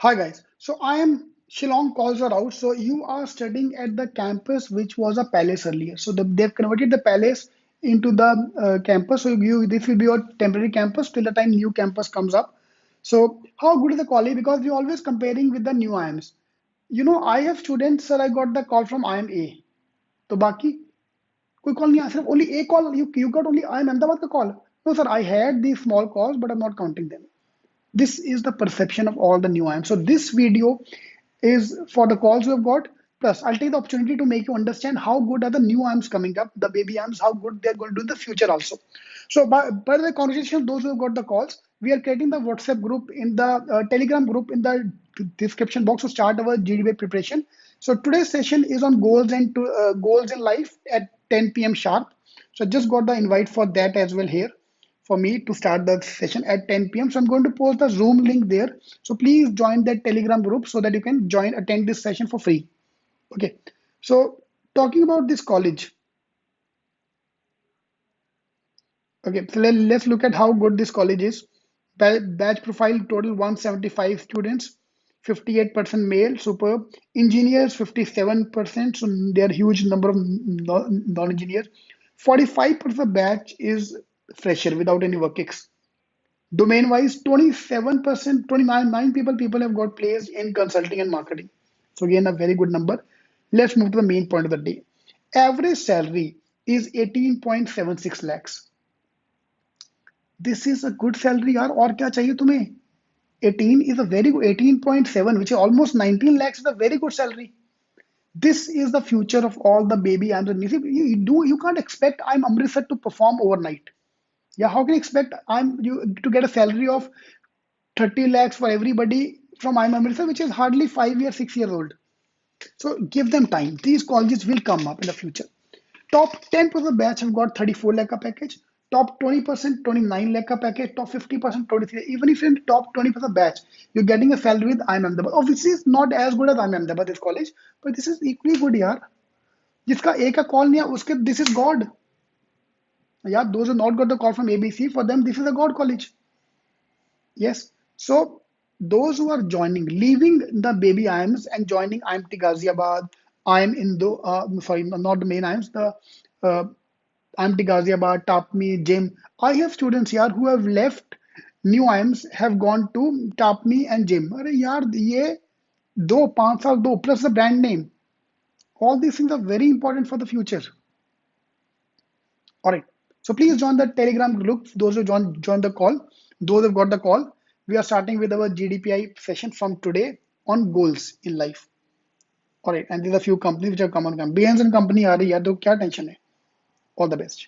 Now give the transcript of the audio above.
Hi guys. So I am Shillong calls are out. So you are studying at the campus which was a palace earlier. So they've converted the palace into the campus. So this will be your temporary campus till the time new campus comes up. So how good is the quality? Because we're always comparing with the new IIMs. I have students, sir. I got the call from IIM A. तो बाकी कोई call नहीं आया सिर्फ only a call you got only IIM Ahmedabad का call. No sir, I had these small calls but I'm not counting them. This is the perception of all the new IIMs. So this video is for the calls we've got. Plus, I'll take the opportunity to make you understand how good are the new IIMs coming up, the baby IIMs, how good they're going to do in the future also. So by the conversation, those who have got the calls, we are creating the WhatsApp group in the Telegram group in the description box to start our GDP preparation. So today's session is on goals in life at 10 p.m. sharp. So just got the invite for that as well here for me to start the session at 10 p.m. So I'm going to post the Zoom link there. So please join that Telegram group so that you can attend this session for free. Okay. So talking about this college. Okay. So let's look at how good this college is. Batch profile total 175 students, 58% male, superb. Engineers 57%, so they're huge number of non-engineers. 45% of batch is fresher without any work ex. Domain wise, 27%, 29 people have got placed in consulting and marketing. So again, a very good number. Let's move to the main point of the day. Average salary is 18.76 lakhs. This is a good salary यार और क्या चाहिए तुम्हें 18 is a very good 18.7 which is almost 19 lakhs is a very good salary. This is the future of all the baby and you can't expect I'm Amritsar to perform overnight. Yeah, how can you expect I'm you to get a salary of 30 lakhs for everybody from IIM Amritsar, which is hardly 5 years, 6 years old. So give them time. These colleges will come up in the future. Top 10% of the batch have got 34 lakh package. Top 20%, 29 lakh package. Top 50%, 23. Even if you're in the top 20% batch, you're getting a salary with IIM Ahmedabad. Obviously, it's not as good as IIM Ahmedabad, this college, but this is equally good, यार. जिसका एक का call नहीं है उसके this is God. Yeah, those who not got the call from ABC, for them this is a God college. Yes. So those who are joining, leaving the baby IIMs and joining IIMT Ghaziabad, IIM Indo, sorry, not the main IIMs, the IIMT Ghaziabad, TAPMI, JIM. I have students here who have left new IIMs, have gone to TAPMI and JIM. अरे यार ये 5 साल दो plus the brand name. All these things are very important for the future. All right. So please join the Telegram group. Those who join the call, those who've got the call. We are starting with our GDPI session from today on goals in life. All right. And there's a few companies which have come on. BNs and company are here. तो क्या tension है? All the best.